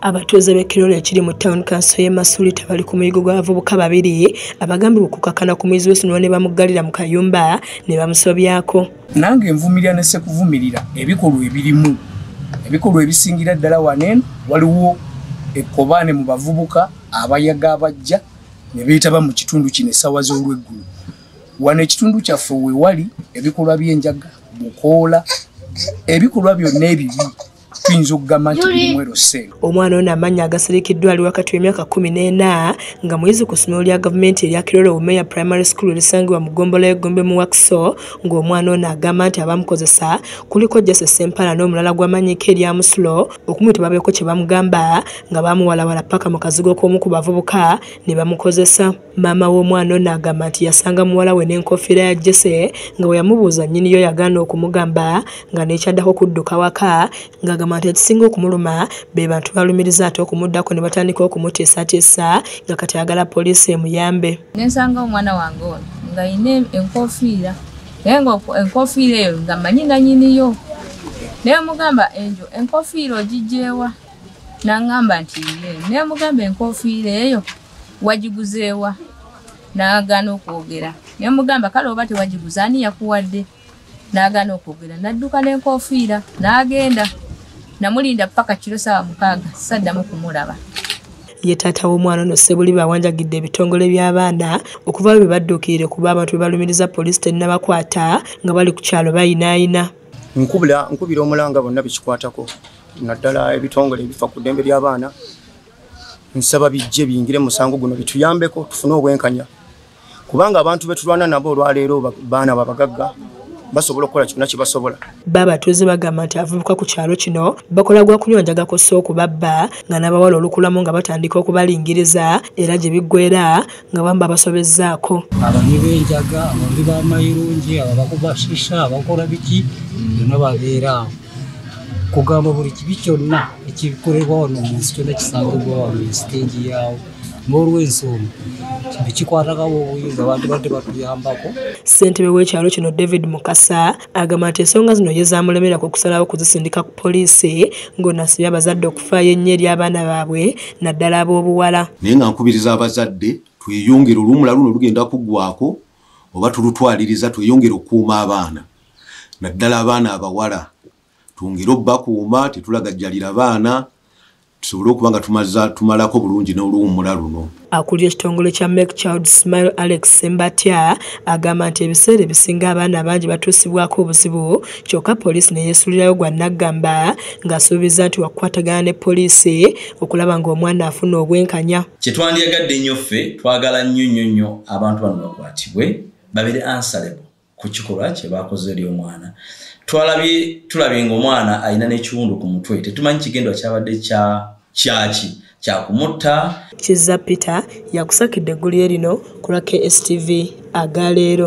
Abatuuze b'Ekirole ekiri mu Town Council y'e Masulita bali ku muyigo gw'abavubuka babiri abagambibwa okukakana ku muyizi w'essomero ne bamuggalira mu kayumba ne bamusobyako. Nange nvumirira ne sekuvumirira ebikolwa ebirimu ebikolwa ebisingira ddala wanene waliwo ekkobaane mu bavubuka abayaga abajja ne beetaba mu kitundu kino essaawa z'olweggulu. Wano ekitundu kyaffe we wali ebikolwa by'enjaga bukoola ebikolwa byonna ebibi tuyinza okugamba nti birimu eroseengo. Omwana ono amannya agasirikiddwa ali wakati w'emyaka 14 nga muyizi ku ssomero lya gavumenti erya Kirole Umeya Primary School erisangibwa mu Ggombolola y'Eggombe mu Wakiso, ng'omwana ono agamba nti abamukozesa kuliko Jesse Sempala n'omulala gw'amanyika erya Musulo okumuyita babeeko kye bamugamba nga bamuwalawala paka mu kazigo k'omu ku bavubuka ne bamukozesa. Maama w'omwana ono agamba nti yasanga muwala we n'enkofiira ya Jesse nga bwe yamubuuza nnyiniyo yagaana okumugamba nga n'ekyaddako kudduka waka ng'agamba nti ekisinga okumuluma be bantu balumiriza ate okumuddako ne batandika okumuteesateesa nga kati ayagala poliisi emuyambe. Nensanga omwana wange ono nga ayina enkofiira naye enkofiira eyo nga mmanyi nga nnyiniyo naye mugamba enjo enkofiira ogigyeewa n'aŋŋamba nti naye mugamba enkofiira eyo wagiguzeewa n'agaana okwogera naye mugamba kale oba tewagiguza ani yakuwadde n'agaana okwogera n'adduka n'enkofiira n'agenda namulinda paka kiro ssaawa 6 saddamu kumulaba. Ye taata w'omwana ono Ssebuliba awanjagidde ebitongole by'abaana okuva bwe badduukirire kuba abantu be balumiriza poliisi tennabakwata nga bali ku kyalo bayinaayina. Nkubira omulanga bonna bikikwatako naddala ebitongole ebifa ku ddembe ly'abaana nsaba bijje biyingire musango guno bituyambeko tufune obwenkanya kubanga abantu betulwana nabo olwaleero baana babagagga basobola okukola kyonna kye basobola. Babatuuze bagamba nti abavubuka ku kyalo kino bakola gwa kunyonja gakosa okubabba nga n'abawala olukulamu nga batandika okubalingiriza era gye biggweera nga bamba basobezzaako. Abanywi b'enjaga, abanywi b'amayirungi, abakuba shisha, abakola biki byonna babeera awo. Kugamba buli kibi kyonna ekikolebwa wano mu nsi kyonna kisangibwa wano mu siteegi yaawo n'olw'ensonga bikikwatako obuyinza abantu badde batuyambako. Ssentebe w'ekyalo kino David Mukasa agamba nti ensonga zino ye zaamulemerako okusalawo kuzisindika ku poliisi ng'onasibye abazadde okufaayo ennyo eri abaana baabwe naddala ab'obuwala. Naye nga nkubiriza abazadde tweyongere olumula luno lugenda kuggwako oba tulutwaliriza tweyongere okukuuma abaana naddala abaana abawala twongere obbakuuma tetulagajjalira abaana tusobole okuba nga tumalako bulungi n'oluwummula luno. Akulira ekitongole kya Make Child Smile Alex Sembatya agamba nti ebiseera ebisinga abaana bangi batuusibwako obuzibu kyokka poliisi ne yeesulirayo gwa naggamba ng'asuubiza nti wakukwatagana ne poliisi okulaba ng'omwana afuna obwenkanya. Kye twandyagadde nnyo ffe twagala nnyo abantu bano bakwatibwe babeere answerable ku kikolwa kye baakoze eri omwana. Tulabye ng'omwana alina n'ekiwundu ku mutwe tetumanyi kigendwa kyabadde kyaki kyakumutta. Kizza Peter yakusakidde eggulire lino ku lwa KSTV agaleero.